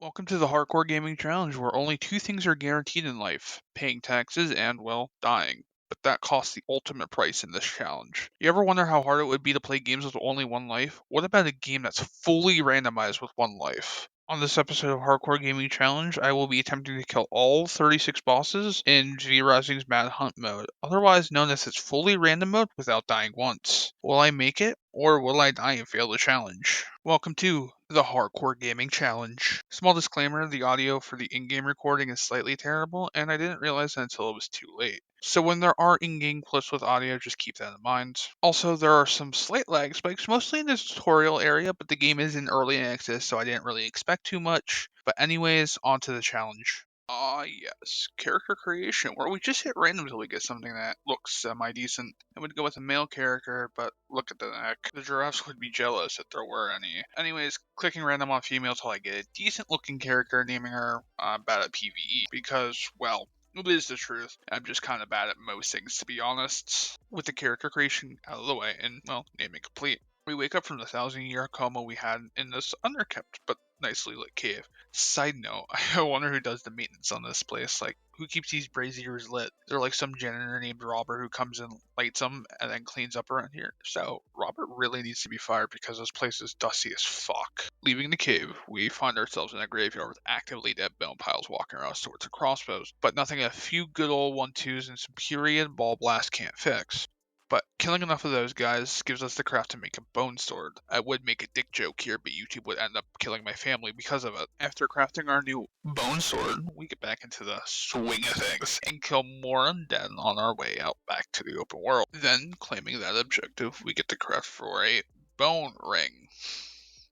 Welcome to the Hardcore Gaming Challenge, where only two things are guaranteed in life: paying taxes and, well, dying. But that costs the ultimate price in this challenge. You ever wonder how hard it would be to play games with only one life? What about a game that's fully randomized with one life? On this episode of Hardcore Gaming Challenge, I will be attempting to kill all 36 bosses in GIGACHAD's Mad Hunt mode, otherwise known as its fully random mode, without dying once. Will I make it, or will I die and fail the challenge? Welcome to the Hardcore Gaming Challenge. Small disclaimer, the audio for the in-game recording is slightly terrible, and I didn't realize that until it was too late. So when there are in-game clips with audio, just keep that in mind. Also, there are some slight lag spikes, mostly in the tutorial area, but the game is in early access, so I didn't really expect too much. But anyways, on to the challenge. Yes, character creation, where we just hit random until we get something that looks semi-decent. I would go with a male character, but look at the neck. The giraffes would be jealous if there were any. Anyways, clicking random on female till I get a decent-looking character, naming her bad at PvE, because, well, it is the truth. I'm just kind of bad at most things, to be honest. With the character creation out of the way, and, well, naming complete. We wake up from the 1,000-year coma we had in this underkept but nicely lit cave. Side note, I wonder who does the maintenance on this place. Like, who keeps these braziers lit? Is there like some janitor named Robert who comes and lights them and then cleans up around here? So, Robert really needs to be fired because this place is dusty as fuck. Leaving the cave, we find ourselves in a graveyard with actively dead bone piles walking around swords and crossbows, but nothing a few good old 1-2s and some period ball blast can't fix. But killing enough of those guys gives us the craft to make a bone sword. I would make a dick joke here, but YouTube would end up killing my family because of it. After crafting our new bone sword, we get back into the swing of things and kill more undead on our way out back to the open world. Then, claiming that objective, we get the craft for a bone ring.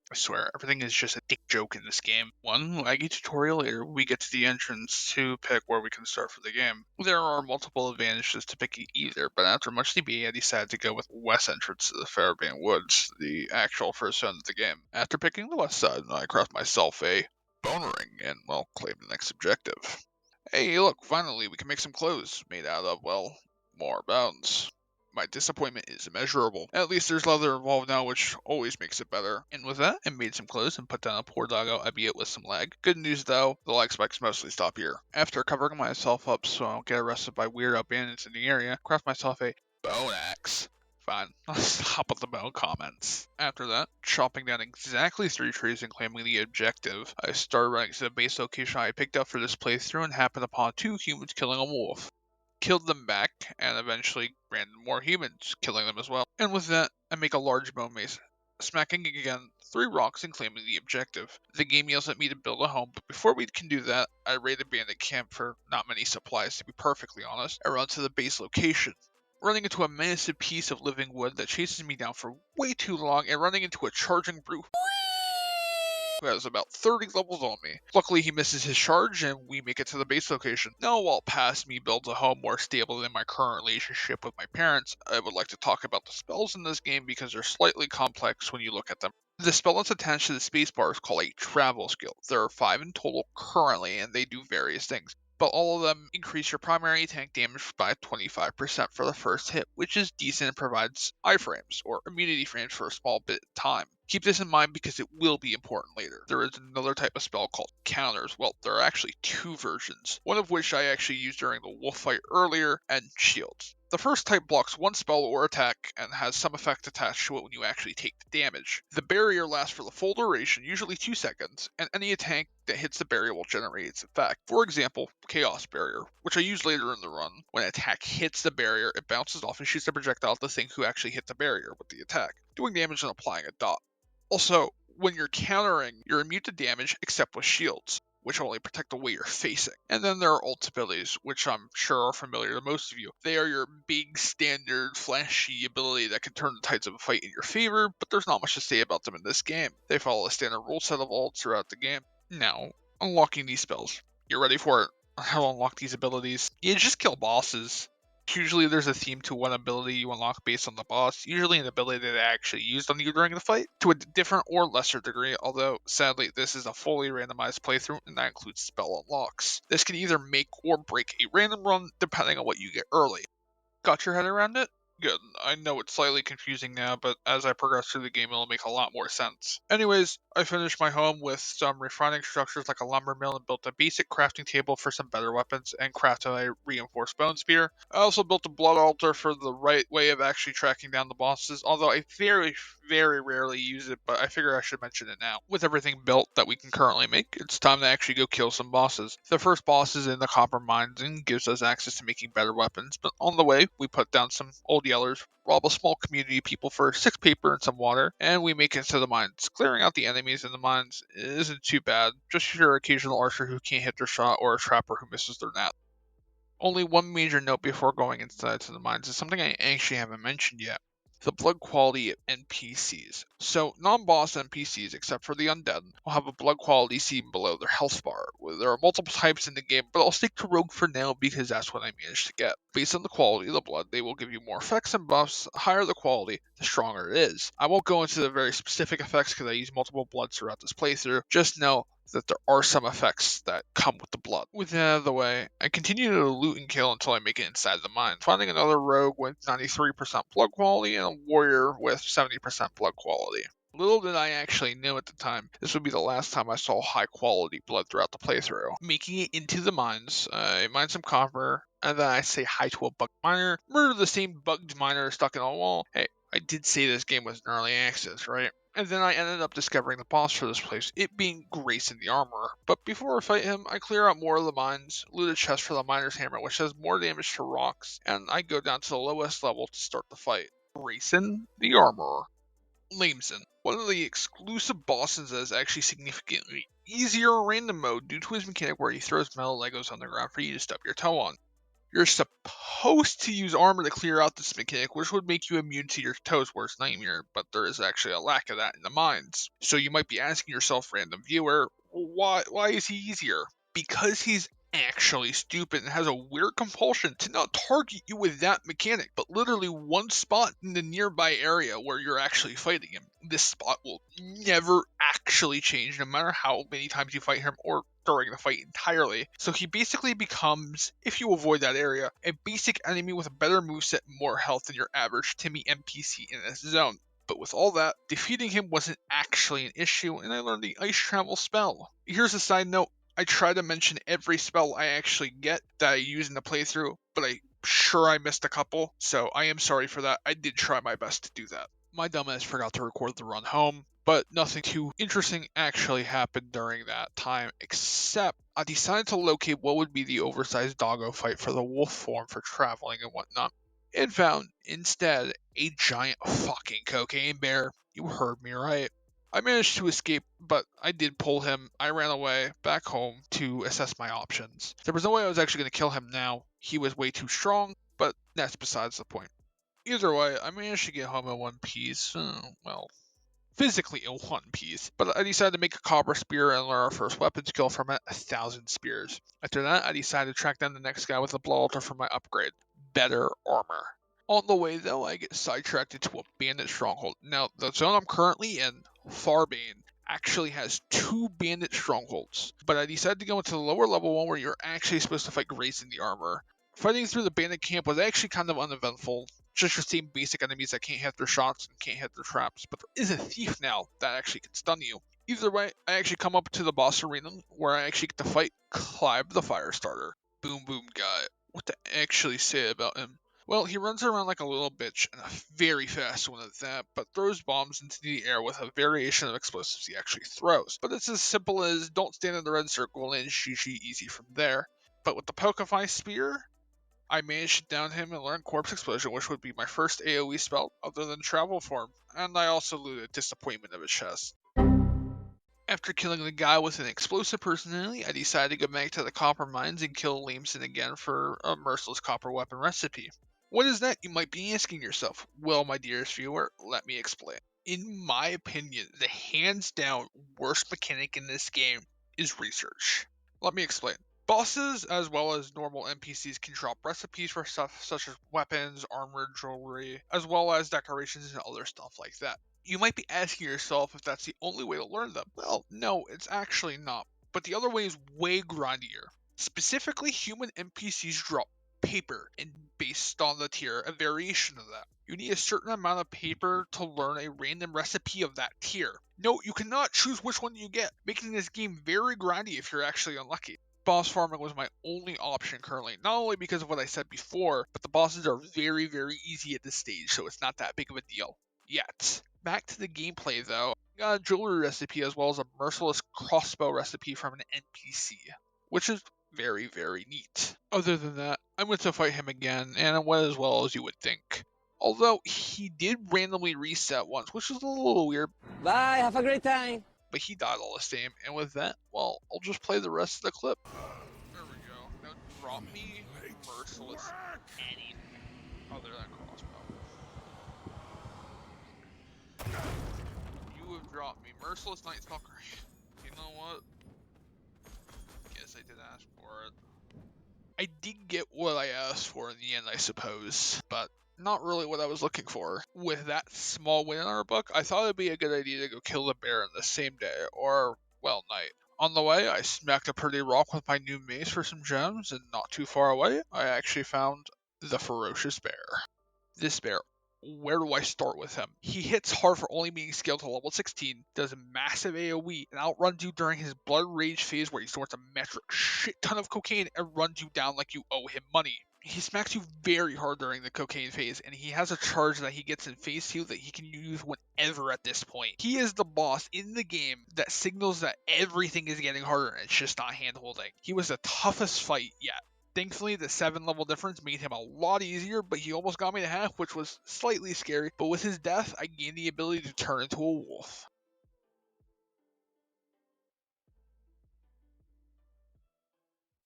I swear, everything is just a dick joke in this game. One laggy tutorial later, we get to the entrance to pick where we can start for the game. There are multiple advantages to picking either, but after much debate, I decided to go with west entrance to the Fairbairn Woods, the actual first zone of the game. After picking the west side, I craft myself a bone ring and, well, claim the next objective. Hey, look, finally, we can make some clothes made out of, well, more bones. My disappointment is immeasurable. At least there's leather involved now, which always makes it better. And with that, I made some clothes and put down a poor doggo, albeit with some lag. Good news though, the lag spikes mostly stop here. After covering myself up so I don't get arrested by weirdo bandits in the area, craft myself a bone axe. Fine, I'll stop with the bone comments. After that, chopping down exactly 3 trees and claiming the objective, I started running to the base location I picked up for this playthrough and happened upon 2 humans killing a wolf. Killed them back, and eventually ran into more humans, killing them as well. And with that, I make a large bone mace, smacking again 3 rocks and claiming the objective. The game yells at me to build a home, but before we can do that, I raid a bandit camp for not many supplies, to be perfectly honest. I run to the base location, running into a massive piece of living wood that chases me down for way too long, and running into a charging brute who has about 30 levels on me. Luckily, he misses his charge, and we make it to the base location. Now, while past me builds a home more stable than my current relationship with my parents, I would like to talk about the spells in this game because they're slightly complex when you look at them. The spell that's attached to the spacebar is called a travel skill. There are 5 in total currently, and they do various things. But all of them increase your primary attack damage by 25% for the first hit, which is decent and provides iframes, or immunity frames, for a small bit of time. Keep this in mind because it will be important later. There is another type of spell called counters. Well, there are actually 2 versions, one of which I actually used during the wolf fight earlier, and shields. The first type blocks 1 spell or attack and has some effect attached to it when you actually take the damage. The barrier lasts for the full duration, usually 2 seconds, and any attack that hits the barrier will generate its effect. For example, Chaos Barrier, which I use later in the run. When an attack hits the barrier, it bounces off and shoots a projectile at the thing who actually hit the barrier with the attack, doing damage and applying a dot. Also, when you're countering, you're immune to damage except with shields, which only protect the way you're facing. And then there are ult abilities, which I'm sure are familiar to most of you. They are your big, standard, flashy ability that can turn the tides of a fight in your favor, but there's not much to say about them in this game. They follow a standard rule set of ults throughout the game. Now, unlocking these spells. You're ready for it. How to unlock these abilities? You just kill bosses. Usually there's a theme to what ability you unlock based on the boss, usually an ability that I actually used on you during the fight, to a different or lesser degree, although sadly this is a fully randomized playthrough and that includes spell unlocks. This can either make or break a random run depending on what you get early. Got your head around it? Good. I know it's slightly confusing now, but as I progress through the game, it'll make a lot more sense. Anyways, I finished my home with some refining structures like a lumber mill and built a basic crafting table for some better weapons and crafted a reinforced bone spear. I also built a blood altar for the right way of actually tracking down the bosses, although I very, very rarely use it, but I figure I should mention it now. With everything built that we can currently make, it's time to actually go kill some bosses. The first boss is in the copper mines and gives us access to making better weapons, but on the way, we put down some old yellers, rob a small community of people for 6 paper and some water, and we make it to the mines. Clearing out the enemies in the mines isn't too bad, just your occasional archer who can't hit their shot or a trapper who misses their net. Only one major note before going inside to the mines is something I actually haven't mentioned yet. The blood quality of NPCs. So, non-boss NPCs, except for the undead, will have a blood quality seen below their health bar. There are multiple types in the game, but I'll stick to rogue for now because that's what I managed to get. Based on the quality of the blood, they will give you more effects and buffs. The higher the quality, the stronger it is. I won't go into the very specific effects because I use multiple bloods throughout this playthrough. Just know that there are some effects that come with the blood. With that out of the way, I continue to loot and kill until I make it inside the mine, finding another rogue with 93% blood quality and a warrior with 70% blood quality. Little did I actually know at the time, this would be the last time I saw high quality blood throughout the playthrough. Making it into the mines, I mine some copper, and then I say hi to a bugged miner, murder the same bugged miner stuck in a wall. Hey, I did say this game was in early access, right? And then I ended up discovering the boss for this place, it being Grayson the Armorer. But before I fight him, I clear out more of the mines, loot a chest for the Miner's Hammer, which does more damage to rocks, and I go down to the lowest level to start the fight. Grayson the Armorer. Lamson, one of the exclusive bosses that is actually significantly easier in random mode due to his mechanic where he throws metal Legos on the ground for you to stub your toe on. You're supposed to use armor to clear out this mechanic, which would make you immune to your toes' worst nightmare, but there is actually a lack of that in the mines. So you might be asking yourself, random viewer, why is he easier? Because he's actually stupid and has a weird compulsion to not target you with that mechanic, but literally one spot in the nearby area where you're actually fighting him. This spot will never actually change no matter how many times you fight him or during the fight entirely. So he basically becomes, if you avoid that area, a basic enemy with a better moveset and more health than your average Timmy NPC in this zone. But with all that, defeating him wasn't actually an issue, and I learned the Ice Travel spell. Here's a side note, I try to mention every spell I actually get that I use in the playthrough, but I'm sure I missed a couple, so I am sorry for that. I did try my best to do that. My dumbass forgot to record the run home, but nothing too interesting actually happened during that time, except I decided to locate what would be the oversized doggo fight for the wolf form for traveling and whatnot, and found, instead, a giant fucking cocaine bear. You heard me right. I managed to escape, but I did pull him. I ran away back home to assess my options. There was no way I was actually going to kill him now. He was way too strong, but that's besides the point. Either way, I managed to get home in one piece. Well, physically in one piece. But I decided to make a copper spear and learn our first weapon skill from it, 1,000 spears. After that, I decided to track down the next guy with a blow altar for my upgrade, better armor. On the way, though, I get sidetracked into a bandit stronghold. Now, the zone I'm currently in, Farbane, actually has 2 bandit strongholds, but I decided to go into the lower level one where you're actually supposed to fight Grayson the Armorer. Fighting through the bandit camp was actually kind of uneventful, just your same basic enemies that can't hit their shots and can't hit their traps, but there is a thief now that actually can stun you. Either way, I actually come up to the boss arena where I actually get to fight Clive the Firestarter. Boom boom guy. What to actually say about him? Well, he runs around like a little bitch, and a very fast one at that, but throws bombs into the air with a variation of explosives he actually throws. But it's as simple as don't stand in the red circle and GG easy from there. But with the Pokify Spear, I managed to down him and learn Corpse Explosion, which would be my first AoE spell other than Travel Form, and I also looted Disappointment of his chest. After killing the guy with an explosive personality, I decided to go back to the copper mines and kill Lamson again for a merciless copper weapon recipe. What is that, you might be asking yourself? Well, my dearest viewer, let me explain. In my opinion, the hands down worst mechanic in this game is research. Let me explain. Bosses, as well as normal NPCs, can drop recipes for stuff such as weapons, armor, jewelry, as well as decorations and other stuff like that. You might be asking yourself if that's the only way to learn them. Well, no, it's actually not. But the other way is way grindier. Specifically, human NPCs drop paper and based on the tier, a variation of that. You need a certain amount of paper to learn a random recipe of that tier. Note, you cannot choose which one you get, making this game very grindy if you're actually unlucky. Boss farming was my only option currently, not only because of what I said before, but the bosses are very, very easy at this stage, so it's not that big of a deal yet. Back to the gameplay though, I got a jewelry recipe as well as a merciless crossbow recipe from an NPC, which is very, very neat. Other than that, I went to fight him again, and it went as well as you would think. Although he did randomly reset once, which is a little weird. Bye, have a great time. But he died all the same, and with that, well, I'll just play the rest of the clip. There we go. Now drop me merciless anything other than crossbow. You have dropped me merciless Night Stalker. You know what? Guess I did ask for it. I did get what I asked for in the end, I suppose, but not really what I was looking for. With that small win in our book, I thought it'd be a good idea to go kill the bear in the same day, or, well, night. On the way, I smacked a pretty rock with my new mace for some gems, and not too far away, I actually found the Ferocious Bear. This bear, where do I start with him? He hits hard for only being scaled to level 16, does a massive AoE, and outruns you during his Blood Rage phase where he snorts a metric shit ton of cocaine and runs you down like you owe him money. He smacks you very hard during the cocaine phase, and he has a charge that he gets in phase 2 that he can use whenever at this point. He is the boss in the game that signals that everything is getting harder and it's just not hand-holding. He was the toughest fight yet. Thankfully, the 7 level difference made him a lot easier, but he almost got me to half, which was slightly scary. But with his death, I gained the ability to turn into a wolf.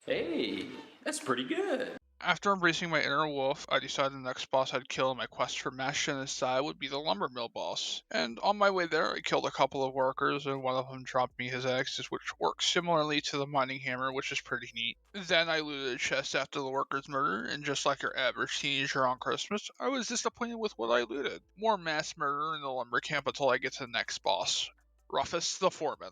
Hey, that's pretty good. After embracing my inner wolf, I decided the next boss I'd kill in my quest for Mash Genocide would be the lumber mill boss. And on my way there, I killed a couple of workers, and one of them dropped me his axes, which works similarly to the mining hammer, which is pretty neat. Then I looted a chest after the worker's murder, and just like your average teenager on Christmas, I was disappointed with what I looted. More mass murder in the lumber camp until I get to the next boss, Roughest the Foreman.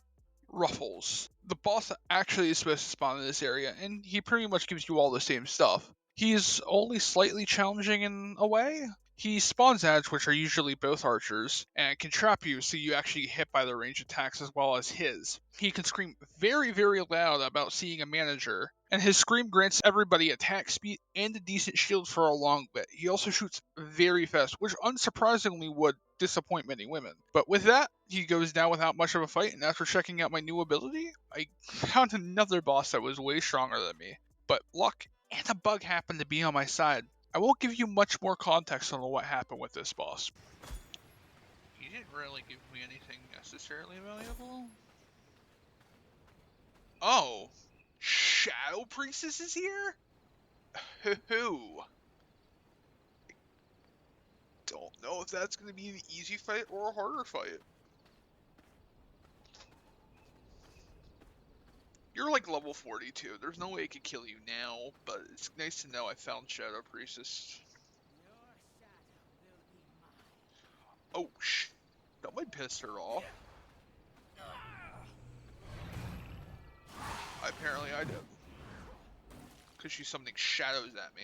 Ruffles. The boss actually is supposed to spawn in this area, and he pretty much gives you all the same stuff. He's only slightly challenging in a way. He spawns ads, which are usually both archers, and can trap you so you actually get hit by the range attacks as well as his. He can scream very, very loud about seeing a manager, and his scream grants everybody attack speed and a decent shield for a long bit. He also shoots very fast, which unsurprisingly would disappoint many women. But with that, he goes down without much of a fight, and after checking out my new ability, I found another boss that was way stronger than me. But luck and a bug happened to be on my side. I won't give you much more context on what happened with this boss. He didn't really give me anything necessarily valuable. Oh, Shadow Priestess is here? Hoo-hoo. Don't know if that's going to be an easy fight or a harder fight. You're like level 42. There's no way I could kill you now, but it's nice to know I found Shadow Priestess. Oh, that might piss her off. Apparently I did. Because she's summoning shadows at me.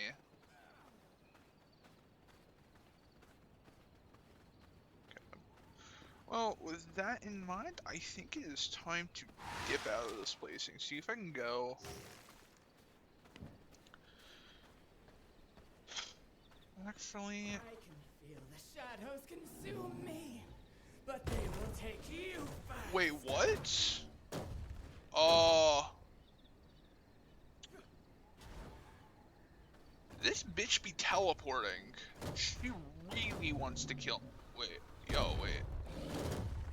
Okay. Well, with that in mind, I think it is time to dip out of this place and see if I can go. Actually, I can feel the shadows consume me, but they will take you first. Wait, what? This bitch be teleporting. She really wants to kill. Wait, wait.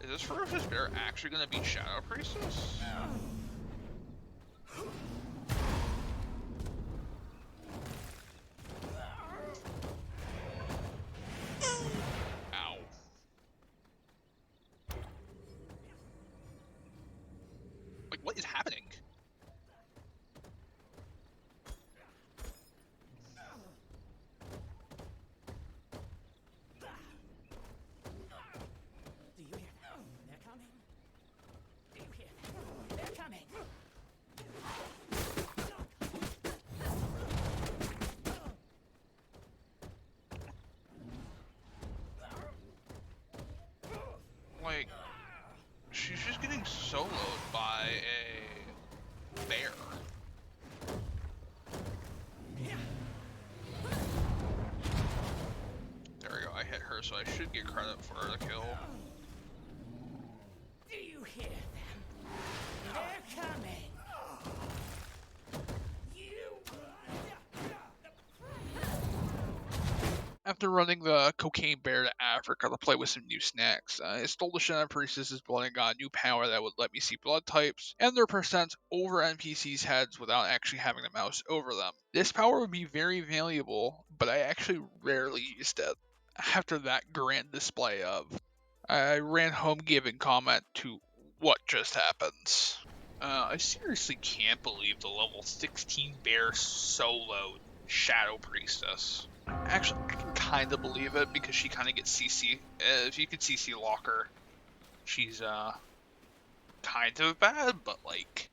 Is this Ferocious Bear actually gonna beat Shadow Priestess? Ow. Like, what is happening? Do you hear them? They're coming. Do you hear them? They're coming. so I should get credit for the kill. Do you hear them? They're coming. After running the Cocaine Bear to Africa to play with some new snacks, I stole the shit out of Priestess's blood and got a new power that would let me see blood types and their percents over NPCs' heads without actually having to mouse over them. This power would be very valuable, but I actually rarely used it. After that grand display of, I ran home giving comment to what just happened. I seriously can't believe the level 16 bear soloed Shadow Priestess. Actually, I can kind of believe it because she kind of gets CC. If you could CC lock her, she's kind of bad, but like,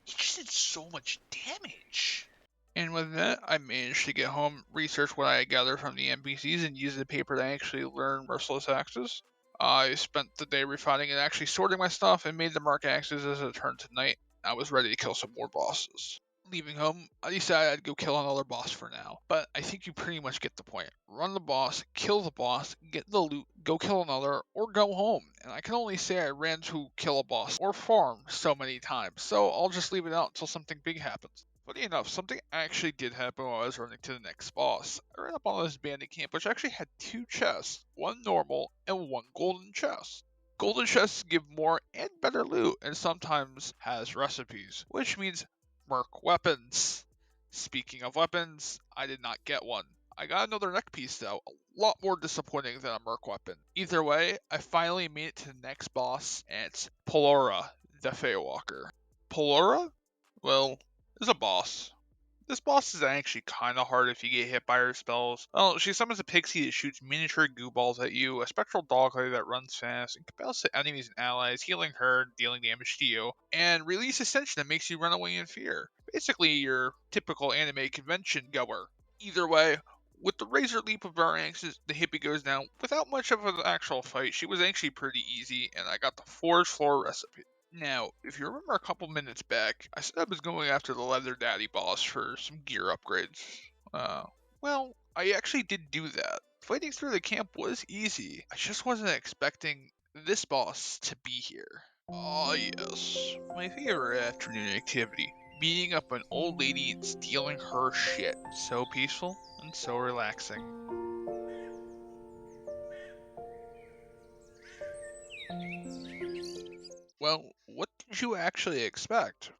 he just did so much damage. And with that, I managed to get home, research what I gathered from the NPCs, and use the paper to actually learn Merciless Axes. I spent the day refining and actually sorting my stuff and made the Mark Axes as it turned to night. I was ready to kill some more bosses. Leaving home, I decided I'd go kill another boss for now, but I think you pretty much get the point. Run the boss, kill the boss, get the loot, go kill another, or go home. And I can only say I ran to kill a boss or farm so many times, so I'll just leave it out until something big happens. Funny enough, something actually did happen while I was running to the next boss. I ran up on this bandit camp, which actually had two chests, one normal and one golden chest. Golden chests give more and better loot, and sometimes has recipes, which means merc weapons. Speaking of weapons, I did not get one. I got another neck piece though, a lot more disappointing than a merc weapon. Either way, I finally made it to the next boss, and it's Polora, the Feywalker. Polora? Well, is a boss. This boss is actually kinda hard if you get hit by her spells. Well, she summons a pixie that shoots miniature goo balls at you, a spectral dog lady that runs fast, and compels the enemies and allies, healing her, dealing damage to you, and release ascension that makes you run away in fear. Basically your typical anime convention goer. Either way, with the razor leap of our axes, the hippie goes down without much of an actual fight. She was actually pretty easy, and I got the forge floor recipe. Now, if you remember a couple minutes back, I said I was going after the Leather Daddy boss for some gear upgrades. Well, I actually did do that. Fighting through the camp was easy. I just wasn't expecting this boss to be here. Ah, yes. My favorite afternoon activity. Beating up an old lady and stealing her shit. So peaceful and so relaxing. Well, what did you actually expect?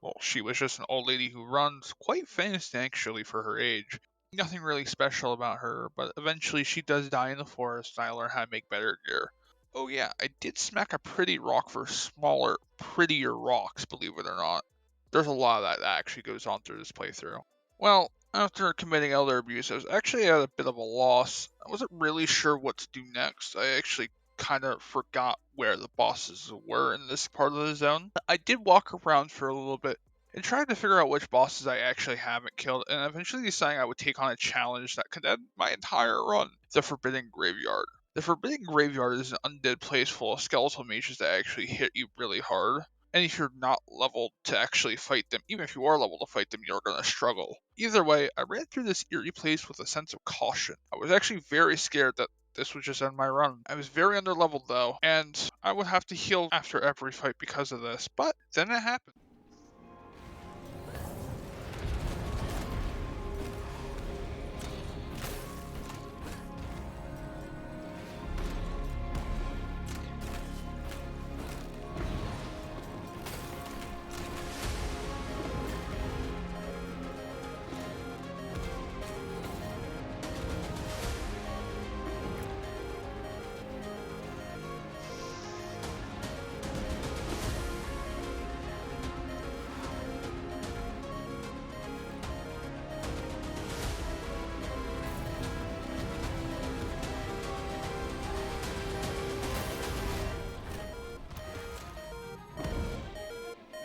Well, she was just an old lady who runs quite fast actually for her age. Nothing really special about her, but eventually she does die in the forest and I learn how to make better gear. Oh yeah, I did smack a pretty rock for smaller, prettier rocks, believe it or not. There's a lot of that actually goes on through this playthrough. Well, after committing elder abuse, I was actually at a bit of a loss. I wasn't really sure what to do next. I actually kind of forgot where the bosses were in this part of the zone. I did walk around for a little bit and tried to figure out which bosses I actually haven't killed, and eventually deciding I would take on a challenge that could end my entire run, the Forbidden Graveyard. The Forbidden Graveyard is an undead place full of skeletal mages that actually hit you really hard. And if you're not leveled to actually fight them, even if you are leveled to fight them, you're going to struggle. Either way, I ran through this eerie place with a sense of caution. I was actually very scared that this would just end my run. I was very underleveled though, and I would have to heal after every fight because of this, but then it happened.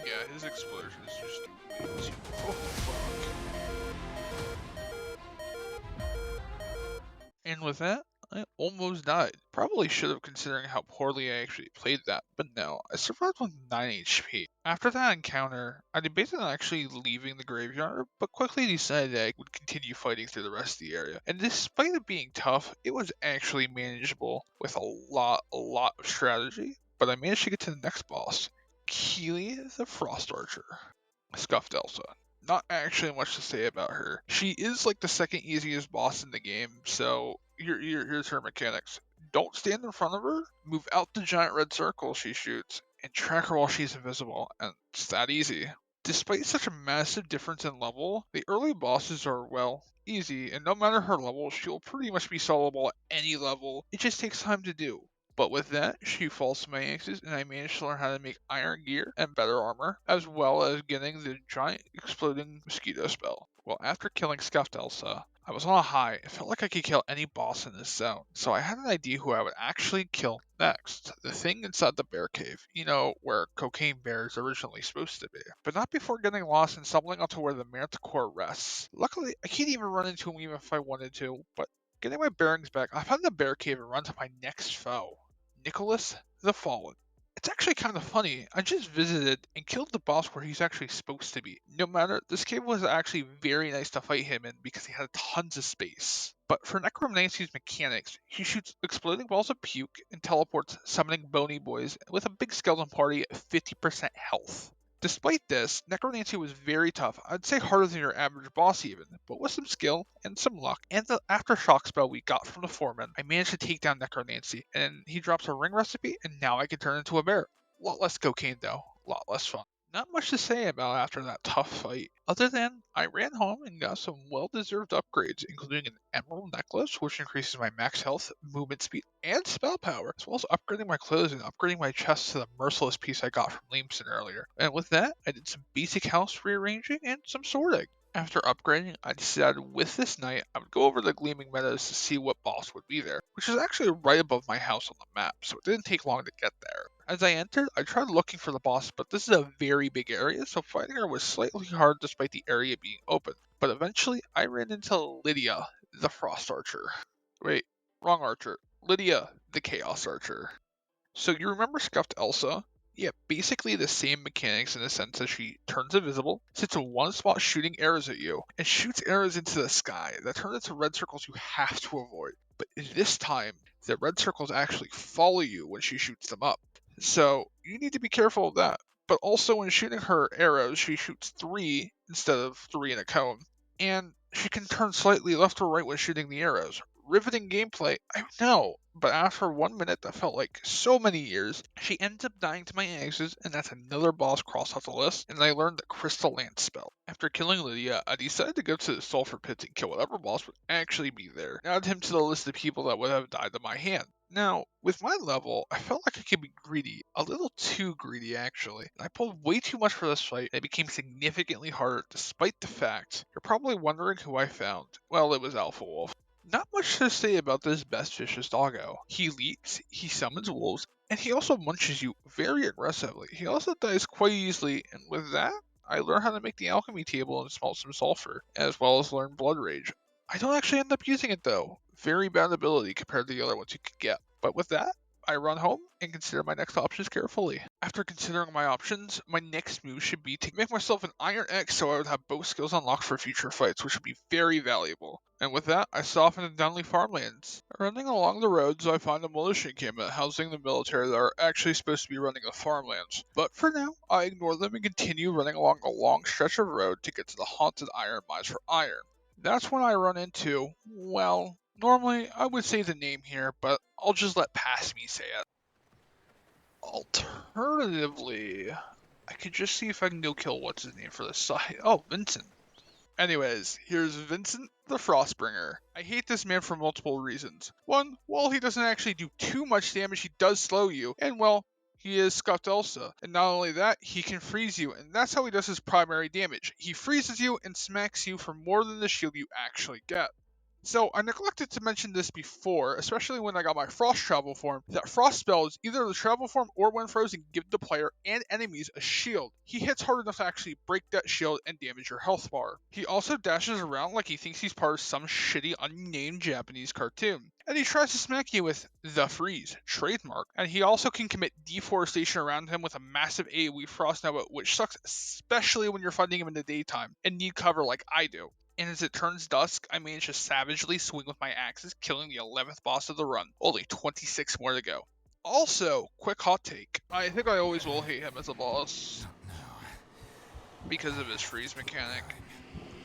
Yeah, his explosion is just amazing. Oh, fuck. And with that, I almost died. Probably should have considering how poorly I actually played that, but no, I survived with 9 HP. After that encounter, I debated on actually leaving the graveyard, but quickly decided that I would continue fighting through the rest of the area. And despite it being tough, it was actually manageable with a lot of strategy, but I managed to get to the next boss, Keely the Frost Archer. Scuffed Elsa. Not actually much to say about her. She is like the second easiest boss in the game, so here's her mechanics. Don't stand in front of her, move out the giant red circle she shoots, and track her while she's invisible, and it's that easy. Despite such a massive difference in level, the early bosses are, well, easy, and no matter her level, she'll pretty much be soloable at any level. It just takes time to do. But with that, she falls to my axes, and I managed to learn how to make iron gear and better armor, as well as getting the giant exploding mosquito spell. Well, after killing Scuffed Elsa, I was on a high. It felt like I could kill any boss in this zone, so I had an idea who I would actually kill next. The thing inside the bear cave, where Cocaine Bear is originally supposed to be. But not before getting lost and stumbling onto where the Manticore rests. Luckily, I can't even run into him even if I wanted to, but getting my bearings back, I found the bear cave and run to my next foe. Nicholas the Fallen. It's actually kind of funny. I just visited and killed the boss where he's actually supposed to be. No matter, this cave was actually very nice to fight him in because he had tons of space. But for Necromancy's mechanics, he shoots exploding balls of puke and teleports summoning bony boys with a big skeleton party at 50% health. Despite this, Necromancy was very tough. I'd say harder than your average boss even, but with some skill and some luck and the aftershock spell we got from the foreman, I managed to take down Necromancy, and he drops a ring recipe, and now I can turn into a bear. A lot less cocaine though, a lot less fun. Not much to say about after that tough fight, other than I ran home and got some well-deserved upgrades, including an emerald necklace, which increases my max health, movement speed, and spell power, as well as upgrading my clothes and upgrading my chest to the merciless piece I got from Lamson earlier. And with that, I did some basic house rearranging and some sorting. After upgrading, I decided with this night I would go over the Gleaming Meadows to see what boss would be there, which is actually right above my house on the map, so it didn't take long to get there. As I entered, I tried looking for the boss, but this is a very big area, so finding her was slightly hard despite the area being open. But eventually, I ran into Lydia, the Frost Archer. Wait, wrong Archer. Lydia, the Chaos Archer. So you remember Scuffed Elsa? Yeah, basically the same mechanics in the sense that she turns invisible, sits in one spot shooting arrows at you, and shoots arrows into the sky that turn into red circles you have to avoid. But this time, the red circles actually follow you when she shoots them up. So you need to be careful of that. But also when shooting her arrows, she shoots 3 instead of 3 in a cone. And she can turn slightly left or right when shooting the arrows. Riveting gameplay, I know, but after 1 minute that felt like so many years, she ends up dying to my axes, and that's another boss crossed off the list, and I learned the Crystal Lance spell. After killing Lydia, I decided to go to the Sulphur Pits and kill whatever boss would actually be there, and add him to the list of people that would have died to my hand. Now, with my level, I felt like I could be greedy, a little too greedy actually. I pulled way too much for this fight, and it became significantly harder despite the fact you're probably wondering who I found. Well, it was Alpha Wolf. Not much to say about this best vicious doggo. He leaps, he summons wolves, and he also munches you very aggressively. He also dies quite easily, and with that, I learned how to make the alchemy table and smelt some sulfur, as well as learn blood rage. I don't actually end up using it though. Very bad ability compared to the other ones you could get. But with that, I run home and consider my next options carefully. After considering my options, my next move should be to make myself an Iron X so I would have both skills unlocked for future fights, which would be very valuable. And with that, I set off into Downley farmlands. Running along the roads, I find a militia encampment housing the military that are actually supposed to be running the farmlands. But for now, I ignore them and continue running along a long stretch of road to get to the haunted iron mines for iron. That's when I run into, well, normally I would say the name here, but I'll just let past me say it. Alternatively, I could just see if I can go kill what's his name for the side. Oh, Vincent. Anyways, here's Vincent the Frostbringer. I hate this man for multiple reasons. One, while he doesn't actually do too much damage, he does slow you, and well, he is Scuffed Elsa. And not only that, he can freeze you, and that's how he does his primary damage. He freezes you and smacks you for more than the shield you actually get. So I neglected to mention this before, especially when I got my Frost travel form, that Frost spells, either the travel form or when frozen, give the player and enemies a shield. He hits hard enough to actually break that shield and damage your health bar. He also dashes around like he thinks he's part of some shitty unnamed Japanese cartoon. And he tries to smack you with the freeze, trademark. And he also can commit deforestation around him with a massive AoE Frost Nova, which sucks especially when you're fighting him in the daytime and need cover like I do. And as it turns dusk, I manage to savagely swing with my axes, killing the 11th boss of the run. Only 26 more to go. Also, quick hot take. I think I always will hate him as a boss because of his freeze mechanic.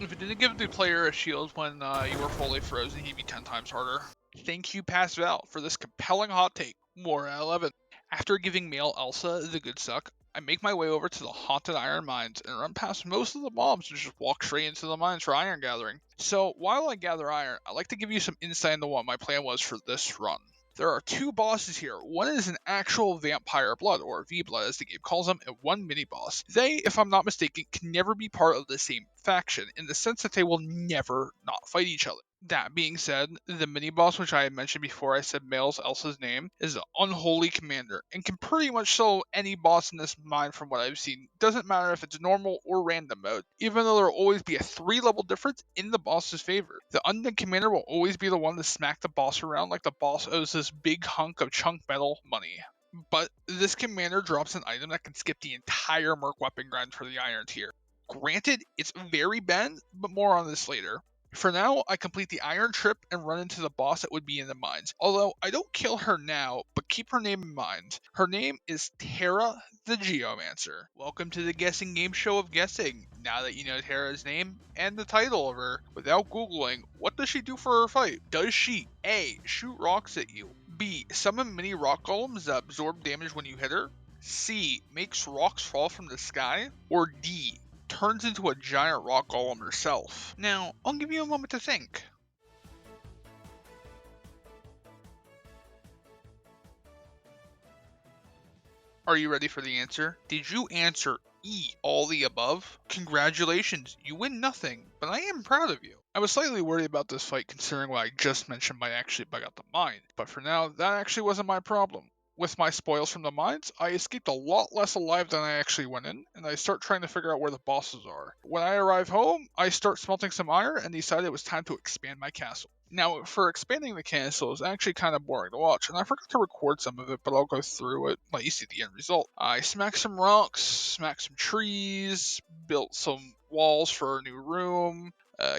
If it didn't give the player a shield when you were fully frozen, he'd be 10 times harder. Thank you, Past Val, for this compelling hot take. More at 11. After giving male Elsa the good suck, I make my way over to the haunted iron mines and run past most of the mobs and just walk straight into the mines for iron gathering. So while I gather iron, I'd like to give you some insight into what my plan was for this run. There are two bosses here. One is an actual vampire blood, or V-blood as the game calls them, and one mini-boss. They, if I'm not mistaken, can never be part of the same faction, in the sense that they will never not fight each other. That being said, the mini-boss, which I had mentioned before I said males Elsa's name, is the Unholy Commander, and can pretty much solo any boss in this mine from what I've seen. Doesn't matter if it's normal or random mode, even though there will always be a 3-level difference in the boss's favor. The Undead Commander will always be the one to smack the boss around like the boss owes this big hunk of chunk metal money. But this commander drops an item that can skip the entire Merc weapon grind for the Iron tier. Granted, it's very bad, but more on this later. For now, I complete the iron trip and run into the boss that would be in the mines. Although, I don't kill her now, but keep her name in mind. Her name is Terra the Geomancer. Welcome to the guessing game show of guessing. Now that you know Terra's name and the title of her, without googling, what does she do for her fight? Does she A. shoot rocks at you, B. summon mini rock golems that absorb damage when you hit her, C. makes rocks fall from the sky, or D. turns into a giant rock golem herself? Now, I'll give you a moment to think. Are you ready for the answer? Did you answer E, all the above? Congratulations, you win nothing, but I am proud of you. I was slightly worried about this fight considering what I just mentioned by actually bug out the mine, but for now, that actually wasn't my problem. With my spoils from the mines, I escaped a lot less alive than I actually went in, and I start trying to figure out where the bosses are. When I arrive home, I start smelting some iron and decide it was time to expand my castle. Now, for expanding the castle is actually kind of boring to watch, and I forgot to record some of it, but I'll go through it, let you see the end result. I smacked some rocks, smacked some trees, built some walls for a new room,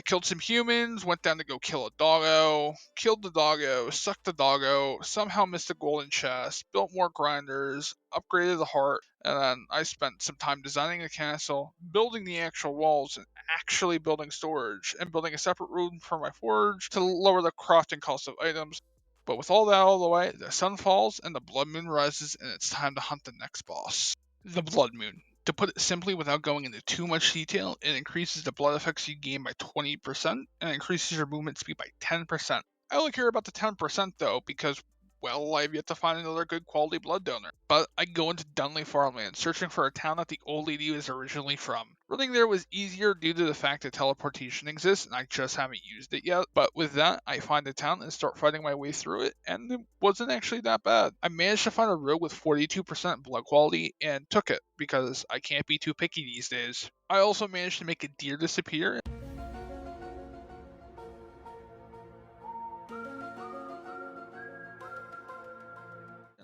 killed some humans, went down to go kill a doggo, killed the doggo, sucked the doggo, somehow missed a golden chest, built more grinders, upgraded the heart, and then I spent some time designing a castle, building the actual walls, and actually building storage, and building a separate room for my forge to lower the crafting cost of items. But with all that out of the way, the sun falls and the blood moon rises, and it's time to hunt the next boss. The blood moon. To put it simply without going into too much detail, it increases the blood effects you gain by 20% and increases your movement speed by 10%. I only care about the 10% though because, well, I've yet to find another good quality blood donor. But I go into Dunley Farmland, searching for a town that the old lady was originally from. Running there was easier due to the fact that teleportation exists and I just haven't used it yet. But with that, I find the town and start fighting my way through it, and it wasn't actually that bad. I managed to find a rogue with 42% blood quality and took it, because I can't be too picky these days. I also managed to make a deer disappear.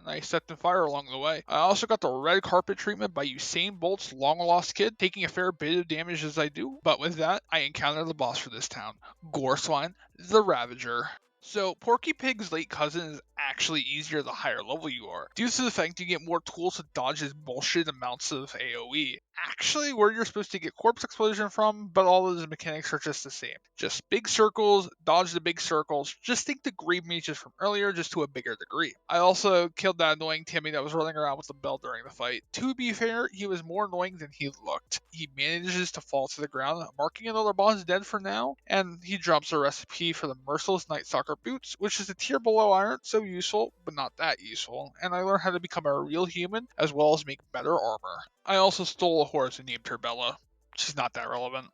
I set the fire along the way. I also got the red carpet treatment by Usain Bolt's long lost kid, taking a fair bit of damage as I do. But with that, I encounter the boss for this town, Goreswine, the Ravager. So, Porky Pig's late cousin is actually easier the higher level you are, due to the fact you get more tools to dodge his bullshit amounts of AoE. Actually, where you're supposed to get Corpse Explosion from, but all of his mechanics are just the same. Just big circles, dodge the big circles, just think the Grave Mages from earlier, just to a bigger degree. I also killed that annoying Timmy that was running around with the bell during the fight. To be fair, he was more annoying than he looked. He manages to fall to the ground, marking another boss dead for now, and he drops a recipe for the Merciless Night Stalker boots, which is a tier below iron, so useful, but not that useful, and I learned how to become a real human, as well as make better armor. I also stole a horse and named her Bella. She's not that relevant.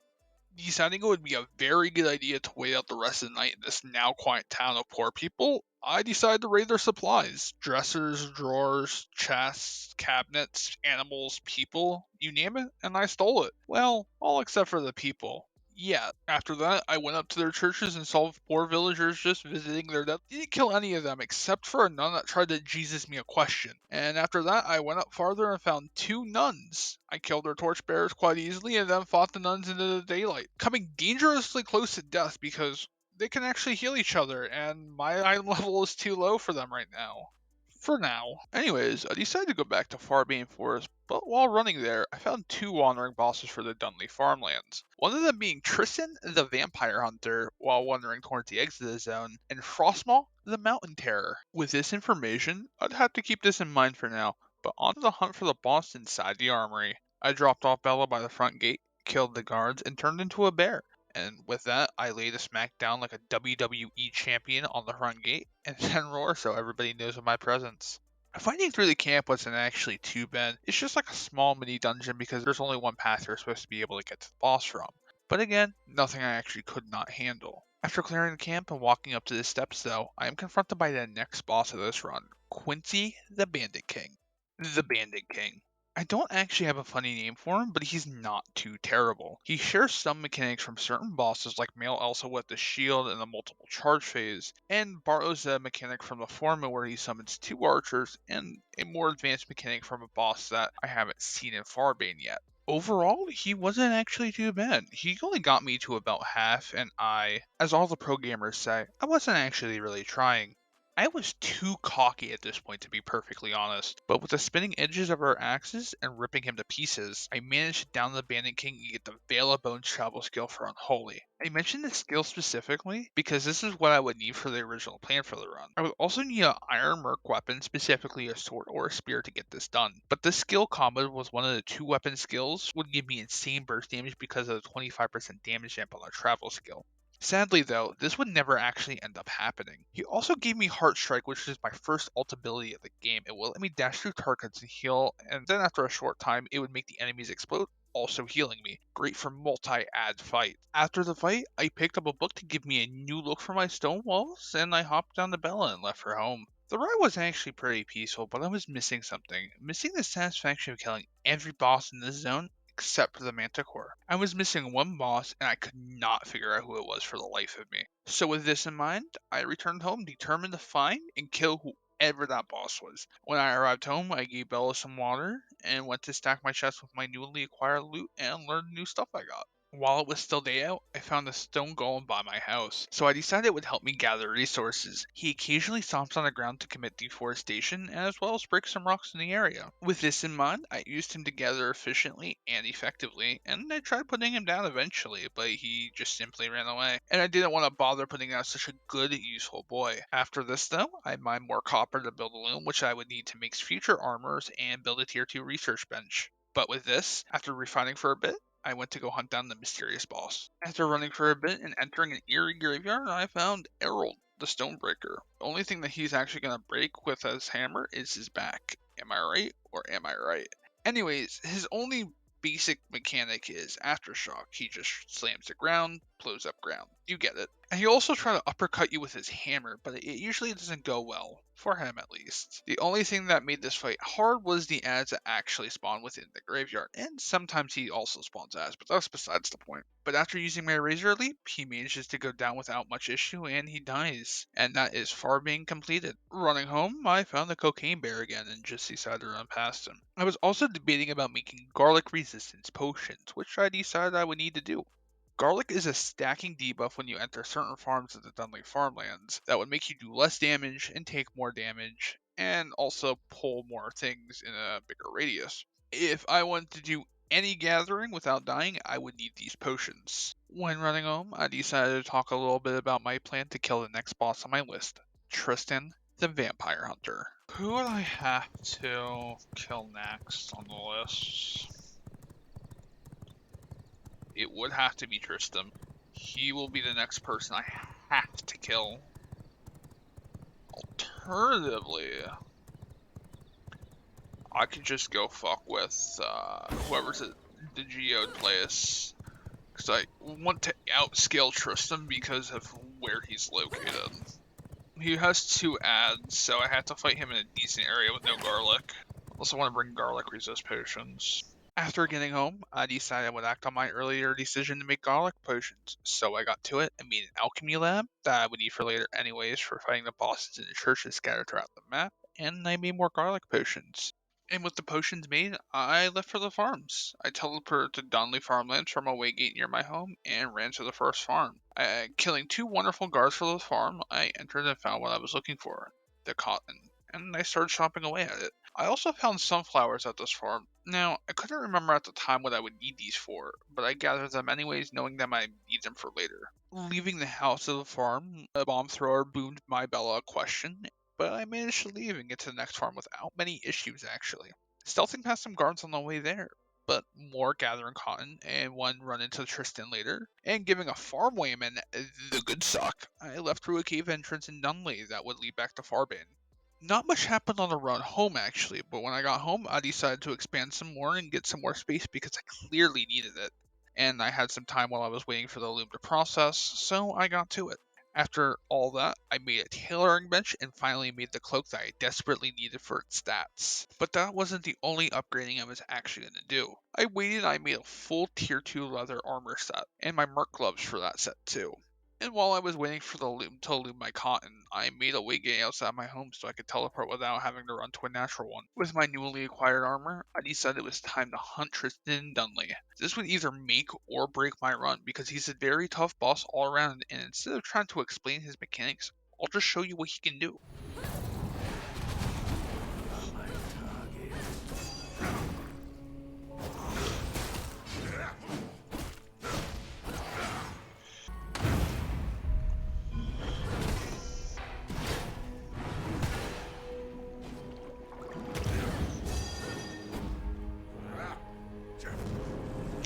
Deciding it would be a very good idea to wait out the rest of the night in this now quiet town of poor people, I decided to raid their supplies. Dressers, drawers, chests, cabinets, animals, people, you name it, and I stole it. Well, all except for the people. Yeah, after that, I went up to their churches and saw poor villagers just visiting their dead. Didn't kill any of them except for a nun that tried to Jesus me a question. And after that, I went up farther and found 2 nuns. I killed their torchbearers quite easily and then fought the nuns into the daylight, coming dangerously close to death because they can actually heal each other, and my item level is too low for them right now. For now. Anyways, I decided to go back to Farbane Forest, but while running there, I found 2 wandering bosses for the Dunley farmlands. One of them being Tristan, the vampire hunter, while wandering towards the exit of the zone, and Frostmaw, the mountain terror. With this information, I'd have to keep this in mind for now, but on to the hunt for the boss inside the armory. I dropped off Bella by the front gate, killed the guards, and turned into a bear. And with that, I laid a smack down like a WWE champion on the front gate, and then roar so everybody knows of my presence. Finding through the camp wasn't actually too bad. It's just like a small mini dungeon because there's only one path you're supposed to be able to get to the boss from. But again, nothing I actually could not handle. After clearing the camp and walking up to the steps though, I am confronted by the next boss of this run, Quincy the Bandit King. The Bandit King. I don't actually have a funny name for him, but he's not too terrible. He shares some mechanics from certain bosses like male Elsa with the shield and the multiple charge phase, and borrows a mechanic from the Forma where he summons 2 archers, and a more advanced mechanic from a boss that I haven't seen in Farbane yet. Overall, he wasn't actually too bad. He only got me to about half, and as all the pro gamers say, I wasn't actually really trying. I was too cocky at this point to be perfectly honest, but with the spinning edges of our axes and ripping him to pieces, I managed to down the Bandit King and get the Veil of Bones travel skill for Unholy. I mentioned this skill specifically because this is what I would need for the original plan for the run. I would also need an Iron Merc weapon, specifically a sword or a spear to get this done, but this skill combo with one of the 2 weapon skills would give me insane burst damage because of the 25% damage amp on the travel skill. Sadly though, this would never actually end up happening. He also gave me Heart Strike, which is my first ult ability of the game. It will let me dash through targets and heal, and then after a short time, it would make the enemies explode, also healing me. Great for multi-ad fight. After the fight, I picked up a book to give me a new look for my stone walls, and I hopped down to Bella and left her home. The ride was actually pretty peaceful, but I was missing something. Missing the satisfaction of killing every boss in this zone except for the Manticore. I was missing one boss and I could not figure out who it was for the life of me. So with this in mind, I returned home determined to find and kill whoever that boss was. When I arrived home, I gave Bella some water and went to stack my chest with my newly acquired loot and learn new stuff I got. While it was still day out, I found a stone golem by my house, so I decided it would help me gather resources. He occasionally stomps on the ground to commit deforestation, as well as break some rocks in the area. With this in mind, I used him to gather efficiently and effectively, and I tried putting him down eventually, but he just simply ran away. And I didn't want to bother putting out such a good, useful boy. After this though, I mined more copper to build a loom, which I would need to make future armors and build a tier 2 research bench. But with this, after refining for a bit, I went to go hunt down the mysterious boss. After running for a bit and entering an eerie graveyard, I found Errol, the Stonebreaker. The only thing that he's actually going to break with his hammer is his back. Am I right or am I right? Anyways, his only basic mechanic is Aftershock. He just slams the ground, blows up ground. You get it. And he also tries to uppercut you with his hammer, but it usually doesn't go well. For him at least. The only thing that made this fight hard was the ads that actually spawn within the graveyard, and sometimes he also spawns ads, but that's besides the point. But after using my Razor Leap, he manages to go down without much issue and he dies. And that is Farbane completed. Running home, I found the Cocaine Bear again and just decided to run past him. I was also debating about making garlic resistance potions, which I decided I would need to do. Garlic is a stacking debuff when you enter certain farms of the Dunley farmlands that would make you do less damage and take more damage, and also pull more things in a bigger radius. If I wanted to do any gathering without dying, I would need these potions. When running home, I decided to talk a little bit about my plan to kill the next boss on my list, Tristan the Vampire Hunter. Who would I have to kill next on the list? It would have to be Tristan. He will be the next person I have to kill. Alternatively, I could just go fuck with whoever's at the Geode place. because I want to outscale Tristan because of where he's located. He has 2 ads, so I have to fight him in a decent area with no garlic. Also want to bring garlic resist potions. After getting home, I decided I would act on my earlier decision to make garlic potions, so I got to it and made an alchemy lab that I would need for later anyways for fighting the bosses in the churches scattered throughout the map, and I made more garlic potions. And with the potions made, I left for the farms. I teleported to Donley Farmlands from a waygate near my home and ran to the first farm. Killing 2 wonderful guards for the farm, I entered and found what I was looking for, the cotton, and I started chopping away at it. I also found sunflowers at this farm. Now, I couldn't remember at the time what I would need these for, but I gathered them anyways, knowing that I might need them for later. Leaving the house of the farm, a bomb thrower boomed my Bella a question, but I managed to leave and get to the next farm without many issues actually. Stealthing past some guards on the way there, but more gathering cotton, and one run into Tristan later, and giving a farm wayman the good suck, I left through a cave entrance in Dunley that would lead back to Farbane. Not much happened on the run home actually, but when I got home, I decided to expand some more and get some more space because I clearly needed it. And I had some time while I was waiting for the loom to process, so I got to it. After all that, I made a tailoring bench and finally made the cloak that I desperately needed for its stats. But that wasn't the only upgrading I was actually going to do. I waited and I made a full tier 2 leather armor set, and my merc gloves for that set too. And while I was waiting for the loom to loom my cotton, I made a waygate outside my home so I could teleport without having to run to a natural one. With my newly acquired armor, I decided it was time to hunt Tristan in Dunley. This would either make or break my run because he's a very tough boss all around, and instead of trying to explain his mechanics, I'll just show you what he can do.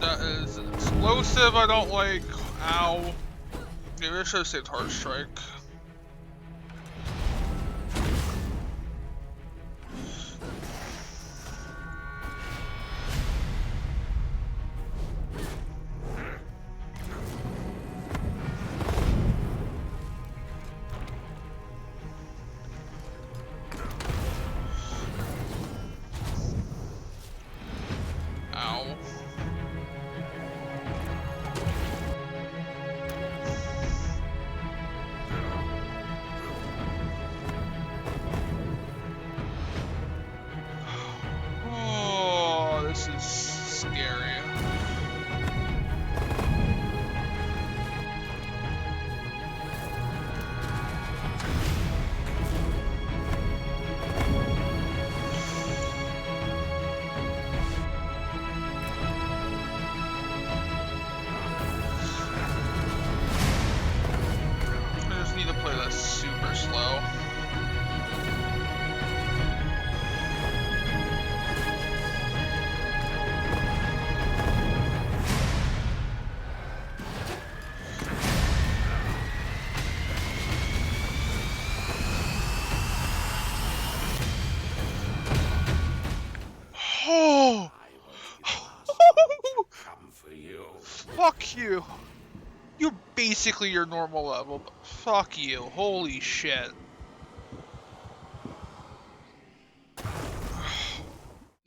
That is an explosive I don't like. Ow. Maybe I should have saved Heart Strike. Ow. Oh, this is scary. I just need to play this super slow. Oh! Come for you. Fuck you. You're basically your normal level, but fuck you. Holy shit.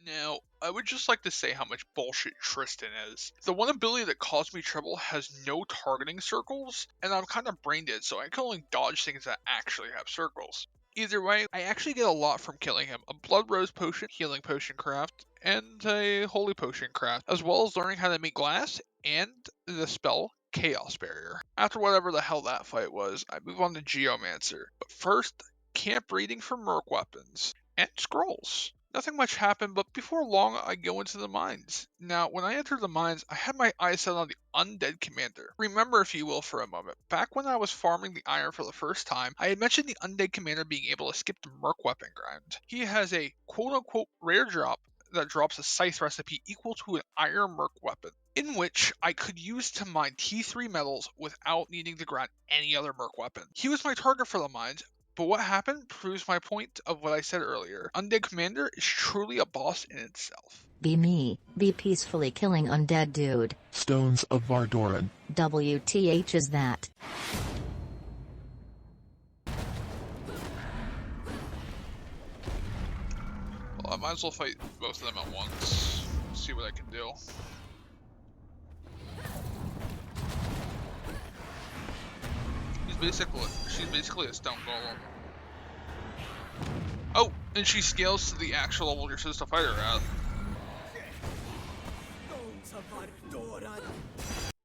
Now, I would just like to say how much bullshit Tristan is. The one ability that caused me trouble has no targeting circles, and I'm kind of brain dead, so I can only dodge things that actually have circles. Either way, I actually get a lot from killing him. A blood rose potion, healing potion craft, and a holy potion craft, as well as learning how to make glass and the spell Chaos Barrier. After whatever the hell that fight was, I move on to Geomancer. But first, camp raiding for merc weapons and scrolls. Nothing much happened, but before long, I go into the mines. Now, when I entered the mines, I had my eyes set on the undead commander. Remember, if you will, for a moment, back when I was farming the iron for the first time, I had mentioned the undead commander being able to skip the merc weapon grind. He has a quote-unquote rare drop that drops a Scythe recipe equal to an iron merc weapon, in which I could use to mine T3 metals without needing to grind any other merc weapon. He was my target for the mines, But what happened proves my point of what I said earlier. Undead Commander is truly a boss in itself. Be me, be peacefully killing undead dude. Stones of Vardoran. WTH is that? Well, I might as well fight both of them at once. See what I can do. She's basically a stone golem. Oh, and she scales to the actual level you're supposed to fight her at.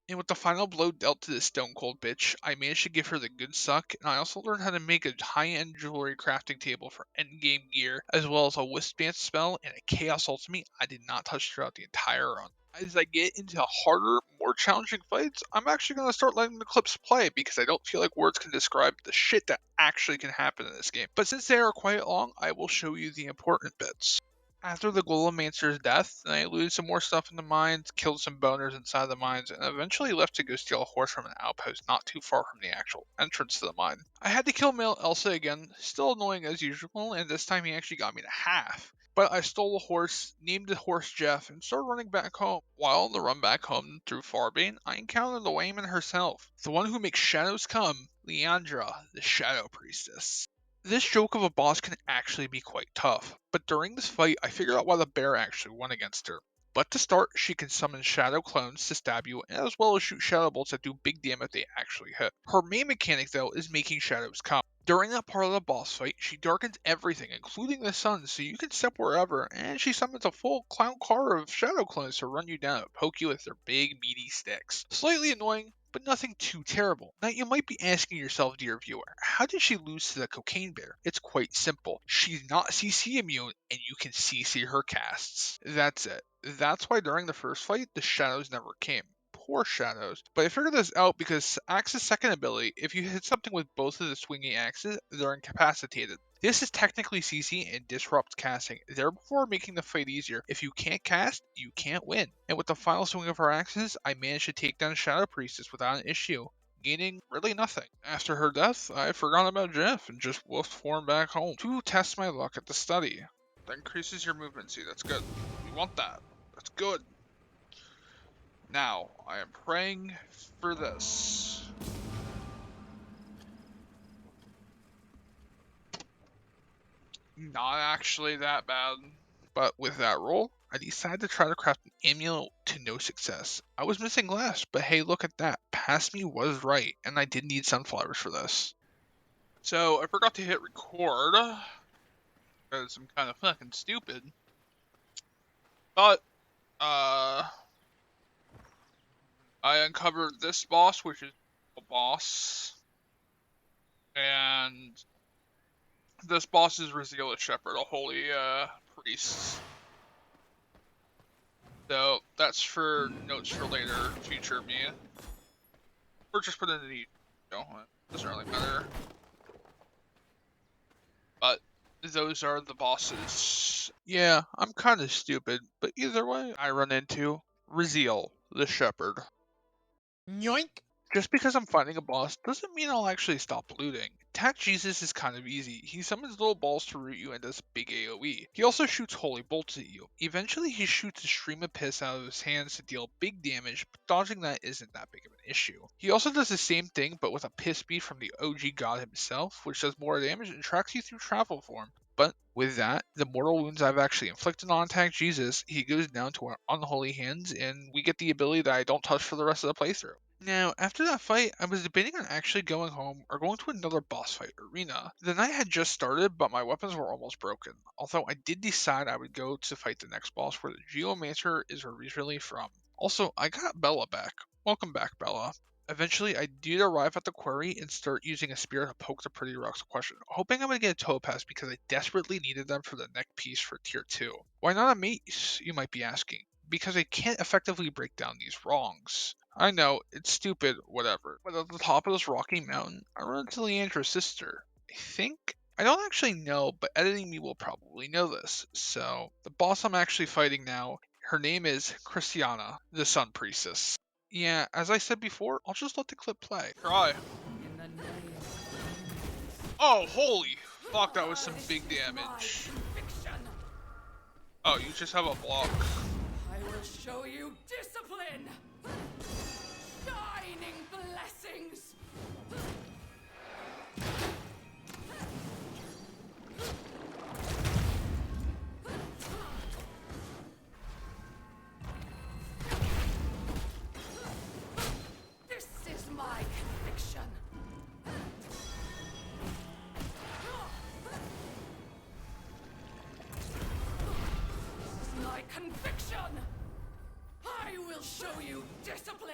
And with the final blow dealt to this stone cold bitch, I managed to give her the good suck, and I also learned how to make a high-end jewelry crafting table for endgame gear, as well as a wisp dance spell and a chaos ultimate I did not touch throughout the entire run. As I get into harder, more challenging fights, I'm actually going to start letting the clips play because I don't feel like words can describe the shit that actually can happen in this game. But since they are quite long, I will show you the important bits. After the Golemancer's death, I looted some more stuff in the mines, killed some boners inside the mines, and eventually left to go steal a horse from an outpost not too far from the actual entrance to the mine. I had to kill male Elsa again, still annoying as usual, and this time he actually got me to half. But I stole a horse, named the horse Jeff, and started running back home. While on the run back home through Farbane, I encountered the Wayman herself, the one who makes shadows come, Leandra, the Shadow Priestess. This joke of a boss can actually be quite tough, but during this fight I figured out why the bear actually won against her. But to start, she can summon shadow clones to stab you, as well as shoot shadow bolts that do big damage if they actually hit. Her main mechanic though is making shadows come. During that part of the boss fight, she darkens everything, including the sun, so you can step wherever, and she summons a full clown car of shadow clones to run you down and poke you with their big meaty sticks. Slightly annoying, but nothing too terrible. Now you might be asking yourself, dear viewer, how did she lose to the cocaine bear? It's quite simple. She's not CC immune, and you can CC her casts. That's it. That's why during the first fight, the shadows never came. Poor shadows. But I figured this out because Axe's second ability, if you hit something with both of the swinging axes, they're incapacitated. This is technically CC and disrupts casting, therefore making the fight easier. If you can't cast, you can't win. And with the final swing of her axes, I managed to take down Shadow Priestess without an issue, gaining really nothing. After her death, I forgot about Jeff and just woofed form back home to test my luck at the study. That increases your movement speed, that's good. We want that. That's good. Now, I am praying for this. Not actually that bad. But with that roll, I decided to try to craft an amulet to no success. I was missing glass, but hey, look at that. Past me was right, and I did need sunflowers for this. So, I forgot to hit record, because I'm kind of fucking stupid. But, I uncovered this boss, which is a boss, and this boss is Raziel Shepherd, a holy priest. So that's for notes for later, future me. Or just put it in the doesn't really matter. But those are the bosses. Yeah, I'm kind of stupid, but either way, I run into Raziel the Shepherd. Yoink! Just because I'm fighting a boss doesn't mean I'll actually stop looting. Attack Jesus is kind of easy. He summons little balls to root you and does big AoE. He also shoots holy bolts at you. Eventually he shoots a stream of piss out of his hands to deal big damage, but dodging that isn't that big of an issue. He also does the same thing but with a piss bead from the OG god himself, which does more damage and tracks you through travel form. But with that, the mortal wounds I've actually inflicted on Attack Jesus, he goes down to our unholy hands, and we get the ability that I don't touch for the rest of the playthrough. Now, after that fight, I was debating on actually going home or going to another boss fight arena. The night had just started, but my weapons were almost broken. Although I did decide I would go to fight the next boss where the Geomancer is originally from. Also, I got Bella back. Welcome back, Bella. Eventually, I did arrive at the quarry and start using a spear to poke the pretty rocks question, hoping I would get a topaz because I desperately needed them for the neck piece for tier 2. Why not a mace, you might be asking? Because I can't effectively break down these wrongs. I know, it's stupid, whatever. But at the top of this rocky mountain, I run into Leandra's sister. I don't actually know, but editing me will probably know this. So, the boss I'm actually fighting now, her name is Christiana, the Sun Priestess. Yeah, as I said before, I'll just let the clip play. Try. In the name of Oh, holy fuck, that was some big damage. Oh, you just have a block. I will show you discipline! Shining blessings! This is my conviction. This is my conviction. I will show you discipline.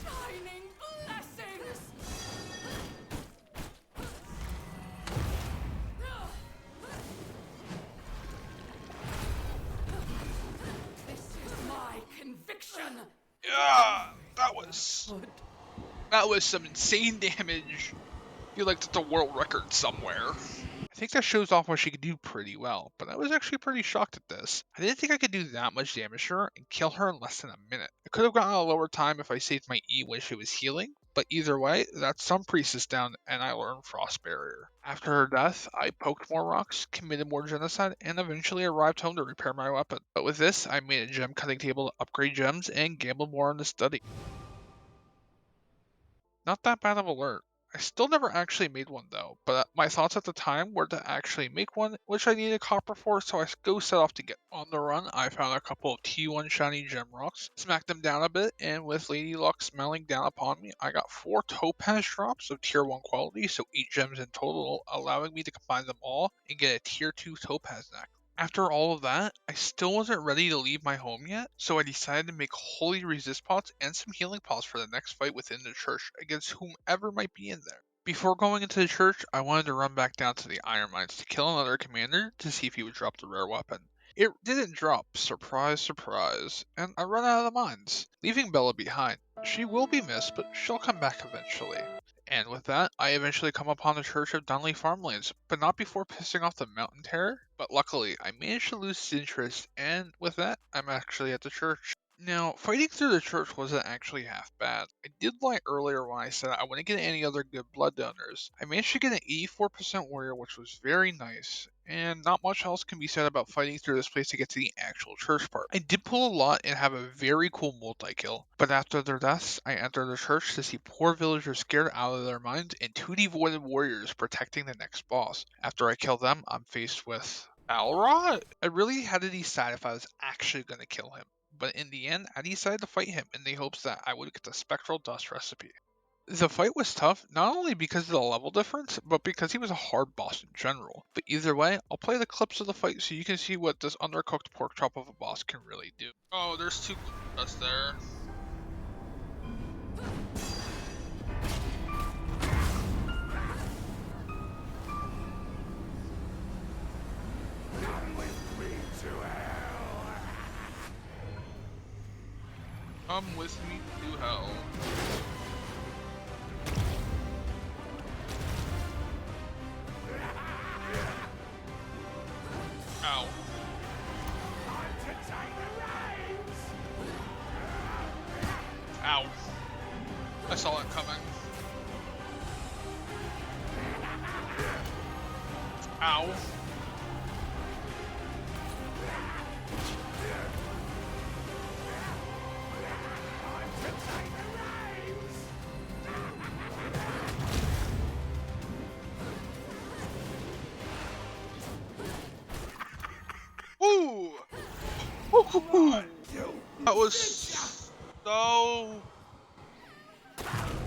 Shining blessings. This is my conviction. Yeah, that was some insane damage. I feel like that's a world record somewhere. I think that shows off what she could do pretty well, but I was actually pretty shocked at this. I didn't think I could do that much damage to her and kill her in less than a minute. I could have gotten a lower time if I saved my E when she was healing, but either way, that's some Priestess down and I learned Frost Barrier. After her death, I poked more rocks, committed more genocide, and eventually arrived home to repair my weapon. But with this, I made a gem cutting table to upgrade gems and gambled more on the study. Not that bad of a alert. I still never actually made one though, but my thoughts at the time were to actually make one, which I needed copper for, so I go set off to get on the run. I found a couple of T1 shiny gem rocks, smacked them down a bit, and with Lady Luck smiling down upon me, I got 4 topaz drops of tier 1 quality, so 8 gems in total, allowing me to combine them all and get a tier 2 topaz neck. After all of that, I still wasn't ready to leave my home yet, so I decided to make holy resist pots and some healing pots for the next fight within the church against whomever might be in there. Before going into the church, I wanted to run back down to the iron mines to kill another commander to see if he would drop the rare weapon. It didn't drop, surprise, surprise, and I run out of the mines, leaving Bella behind. She will be missed, but she'll come back eventually. And with that, I eventually come upon the Church of Dunley Farmlands, but not before pissing off the Mountain Terror. But luckily, I managed to lose his interest, and with that, I'm actually at the church. Now, fighting through the church wasn't actually half bad. I did lie earlier when I said I wouldn't get any other good blood donors. I managed to get an 84% warrior, which was very nice, and not much else can be said about fighting through this place to get to the actual church part. I did pull a lot and have a very cool multi-kill, but after their deaths, I entered the church to see poor villagers scared out of their minds and 2 devoted warriors protecting the next boss. After I kill them, I'm faced with Alrod? I really had to decide if I was actually going to kill him, but in the end, I decided to fight him in the hopes that I would get the Spectral Dust recipe. The fight was tough, not only because of the level difference, but because he was a hard boss in general. But either way, I'll play the clips of the fight so you can see what this undercooked pork chop of a boss can really do. Oh, there's 2 us there. Come with me to hell. Ow. Ow. I saw it coming. Ow. Ooh! That was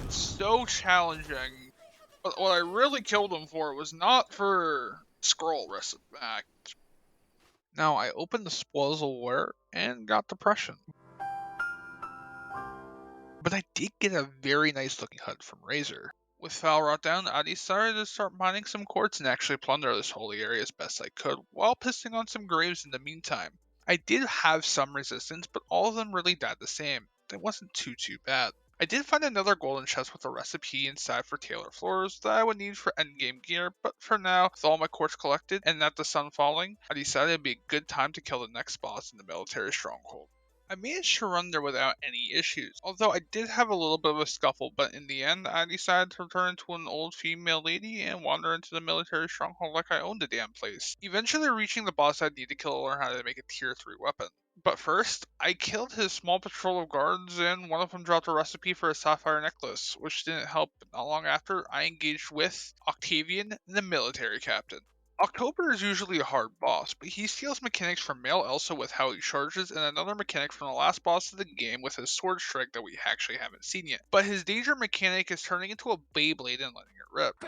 so challenging. But what I really killed him for was not for scroll rest back. Now I opened the Spoils of War and got Depression. But I did get a very nice looking HUD from Razor. With Falrot down, I decided to start mining some quartz and actually plunder this holy area as best I could, while pissing on some graves in the meantime. I did have some resistance, but all of them really died the same. It wasn't too bad. I did find another golden chest with a recipe inside for Taylor floors that I would need for endgame gear, but for now, with all my quartz collected and at the sun falling, I decided it'd be a good time to kill the next boss in the military stronghold. I managed to run there without any issues, although I did have a little bit of a scuffle, but in the end I decided to turn into an old female lady and wander into the military stronghold like I owned the damn place. Eventually reaching the boss I'd need to kill to learn how to make a tier 3 weapon. But first, I killed his small patrol of guards and one of them dropped a recipe for a sapphire necklace, which didn't help, but not long after I engaged with Octavian, the military captain. October is usually a hard boss, but he steals mechanics from male Elsa with how he charges, and another mechanic from the last boss of the game with his sword strike that we actually haven't seen yet. But his danger mechanic is turning into a Beyblade and letting it rip.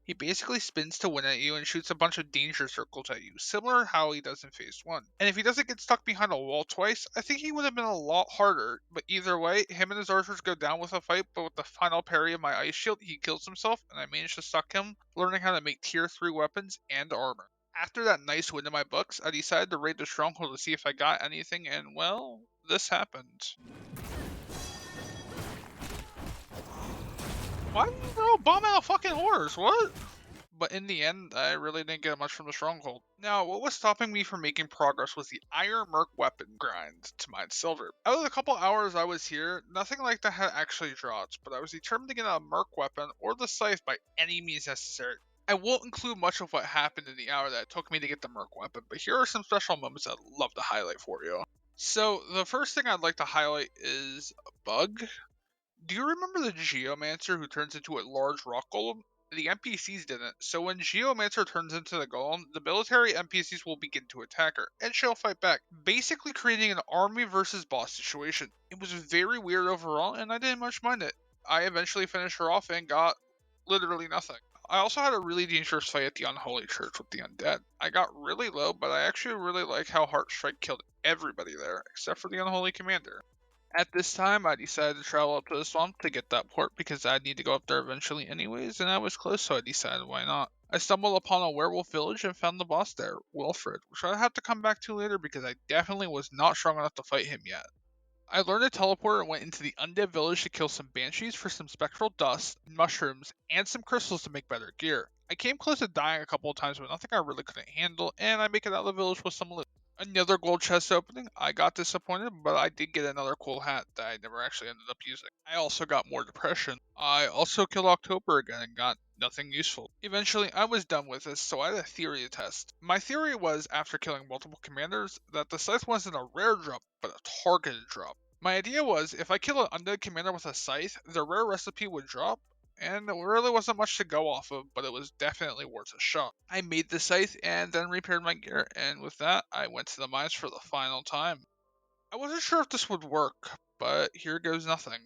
He basically spins to win at you and shoots a bunch of danger circles at you, similar to how he does in Phase 1. And if he doesn't get stuck behind a wall twice, I think he would have been a lot harder, but either way, him and his archers go down with a fight, but with the final parry of my ice shield, he kills himself, and I managed to stuck him, learning how to make tier 3 weapons and armor. After that nice win in my books, I decided to raid the stronghold to see if I got anything, and well, this happened. Why did you throw a bomb out a fucking horse? What? But in the end, I really didn't get much from the stronghold. Now, what was stopping me from making progress was the Iron Merc weapon grind to mine silver. Out of the couple hours I was here, nothing like that had actually dropped, but I was determined to get a Merc weapon or the Scythe by any means necessary. I won't include much of what happened in the hour that it took me to get the Merc weapon, but here are some special moments I'd love to highlight for you. So, the first thing I'd like to highlight is a bug. Do you remember the Geomancer who turns into a large rock golem? The NPCs didn't, so when Geomancer turns into the golem, the military NPCs will begin to attack her, and she'll fight back, basically creating an army versus boss situation. It was very weird overall, and I didn't much mind it. I eventually finished her off and got literally nothing. I also had a really dangerous fight at the Unholy Church with the Undead. I got really low, but I actually really like how Heartstrike killed everybody there, except for the Unholy Commander. At this time, I decided to travel up to the swamp to get that port because I'd need to go up there eventually anyways, and I was close, so I decided why not. I stumbled upon a werewolf village and found the boss there, Wilfred, which I'd have to come back to later because I definitely was not strong enough to fight him yet. I learned to teleport and went into the undead village to kill some banshees for some spectral dust, mushrooms, and some crystals to make better gear. I came close to dying a couple of times, but nothing I really couldn't handle, and I make it out of the village with some loot. Another gold chest opening. I got disappointed, but I did get another cool hat that I never actually ended up using. I also got more depression. I also killed October again and got nothing useful. Eventually, I was done with this, so I had a theory to test. My theory was, after killing multiple commanders, that the Scythe wasn't a rare drop, but a targeted drop. My idea was, if I kill an undead commander with a Scythe, the rare recipe would drop, and there really wasn't much to go off of, but it was definitely worth a shot. I made the Scythe and then repaired my gear, and with that, I went to the mines for the final time. I wasn't sure if this would work, but here goes nothing.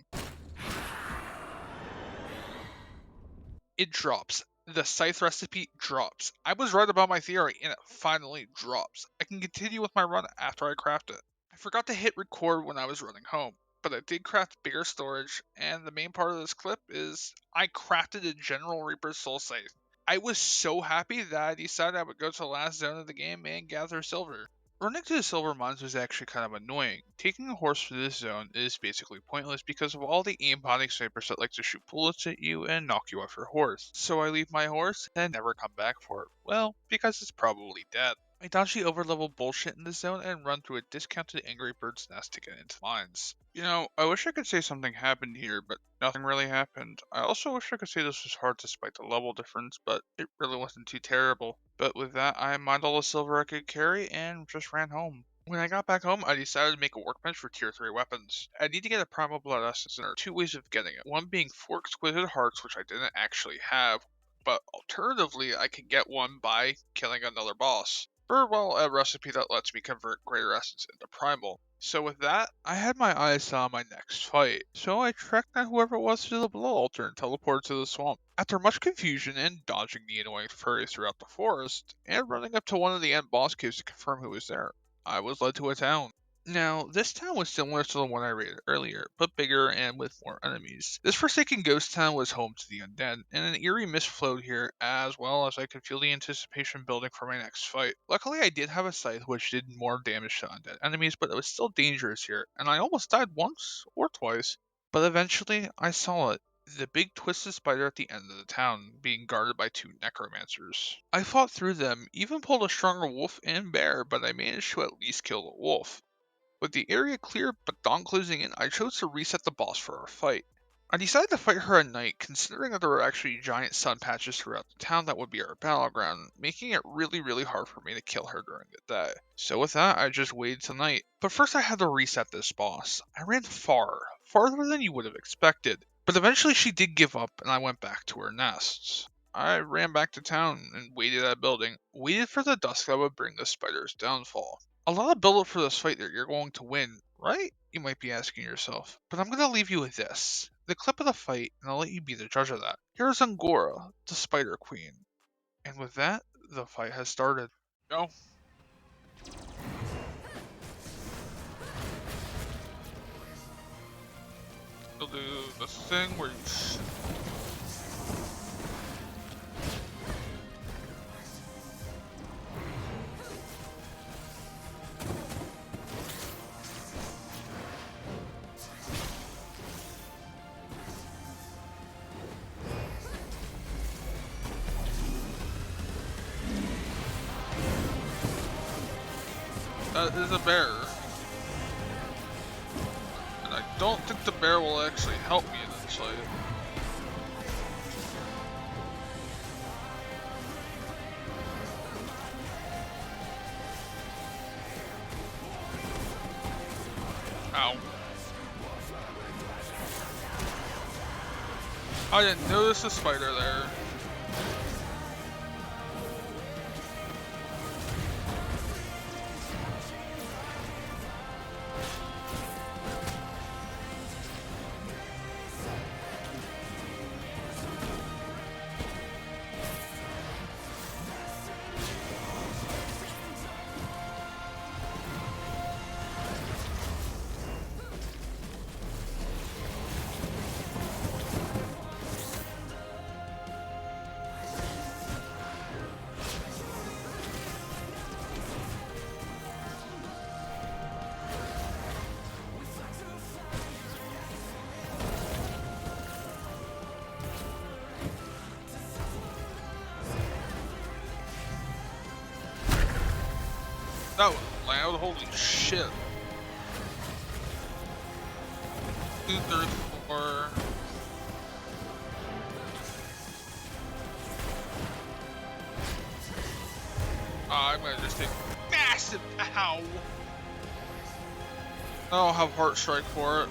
It drops. The Scythe recipe drops. I was right about my theory, and it finally drops. I can continue with my run after I craft it. I forgot to hit record when I was running home, but I did craft bigger storage, and the main part of this clip is I crafted a General Reaper's Soul Scythe. I was so happy that I decided I would go to the last zone of the game and gather silver. Running to the silver mines was actually kind of annoying. Taking a horse for this zone is basically pointless because of all the aimbotting snipers that like to shoot bullets at you and knock you off your horse. So I leave my horse and never come back for it. Well, because it's probably dead. I dodge the overlevel bullshit in this zone and run through a discounted Angry Bird's nest to get into mines. You know, I wish I could say something happened here, but nothing really happened. I also wish I could say this was hard despite the level difference, but it really wasn't too terrible. But with that, I mined all the silver I could carry and just ran home. When I got back home, I decided to make a workbench for tier 3 weapons. I need to get a primal blood essence, and there are two ways of getting it. One being 4 exquisite hearts, which I didn't actually have, but alternatively, I can get one by killing another boss. Or, well, a recipe that lets me convert greater essence into primal. So with that, I had my eyes set on my next fight, so I tracked down whoever it was to the blood altar and teleported to the swamp. After much confusion and dodging the annoying furries throughout the forest, and running up to one of the end boss caves to confirm who was there, I was led to a town. Now, this town was similar to the one I raided earlier, but bigger and with more enemies. This forsaken ghost town was home to the undead, and an eerie mist flowed here, as well as I could feel the anticipation building for my next fight. Luckily, I did have a scythe which did more damage to undead enemies, but it was still dangerous here, and I almost died once or twice. But eventually, I saw it. the big twisted spider at the end of the town, being guarded by 2 necromancers. I fought through them, even pulled a stronger wolf and bear, but I managed to at least kill the wolf. With the area clear but dawn closing in, I chose to reset the boss for our fight. I decided to fight her at night, considering that there were actually giant sun patches throughout the town that would be our battleground, making it really hard for me to kill her during the day. So with that, I just waited till night. But first I had to reset this boss. I ran farther than you would have expected. But eventually she did give up and I went back to her nests. I ran back to town and waited at a building, waited for the dusk that would bring the spider's downfall. A lot of build up for this fight that you're going to win, right? You might be asking yourself. But I'm going to leave you with this. The clip of the fight, and I'll let you be the judge of that. Here's Gora, the Spider Queen. And with that, the fight has started. Go. You'll do the thing where you that is a bear. And I don't think the bear will actually help me in this fight. Ow. I didn't notice the spider there. That was loud, holy shit. 234. I'm gonna just take massive ow. I'll have Heart Strike for it.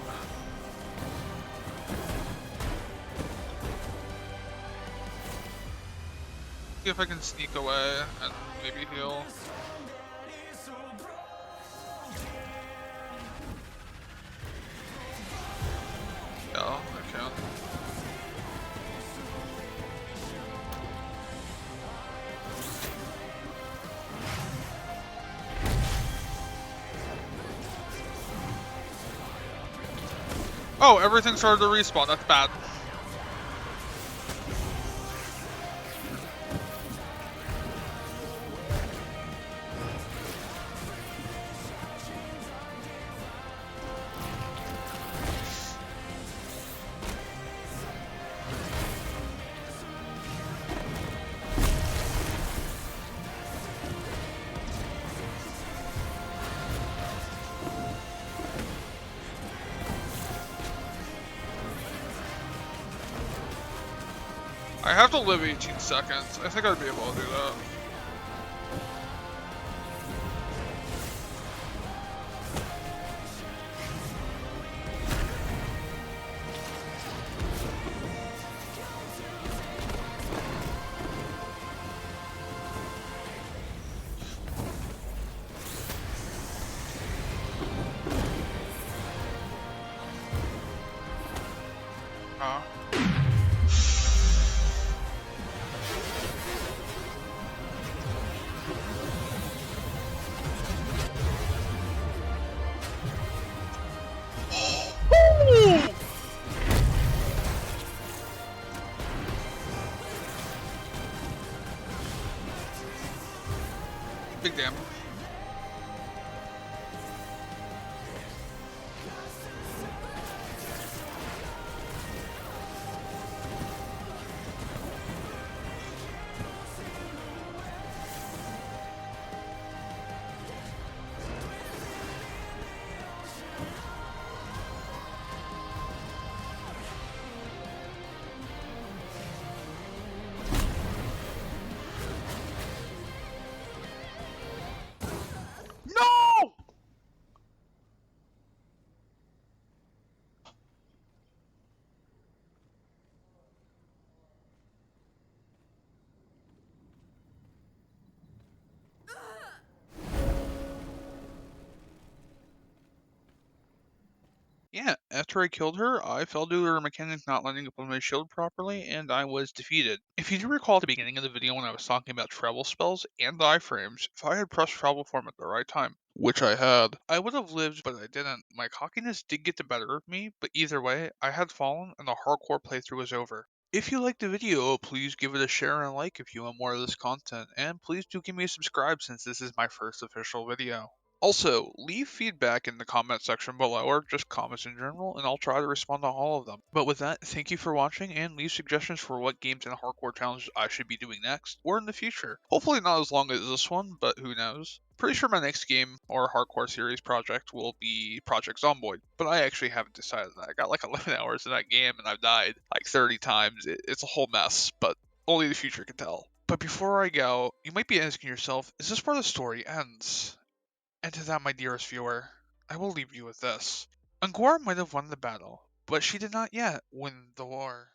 See if I can sneak away and maybe heal. Yeah, I can. Oh, everything started to respawn. That's bad. I have to live 18 seconds. I think I'd be able to do that. Big damn. Yeah, after I killed her, I fell due to her mechanic not lining up on my shield properly, and I was defeated. If you do recall at the beginning of the video when I was talking about travel spells and iframes, if I had pressed travel form at the right time, which I had, I would have lived, but I didn't. My cockiness did get the better of me, but either way, I had fallen and the hardcore playthrough was over. If you liked the video, please give it a share and a like if you want more of this content, and please do give me a subscribe since this is my first official video. Also, leave feedback in the comment section below or just comments in general, and I'll try to respond to all of them. But with that, thank you for watching, and leave suggestions for what games and hardcore challenges I should be doing next, or in the future. Hopefully not as long as this one, but who knows. Pretty sure my next game or hardcore series project will be Project Zomboid, but I actually haven't decided that. I got like 11 hours in that game and I've died like 30 times. It's a whole mess, but only the future can tell. But before I go, you might be asking yourself, is this where the story ends? And to that, my dearest viewer, I will leave you with this. Gora might have won the battle, but she did not yet win the war.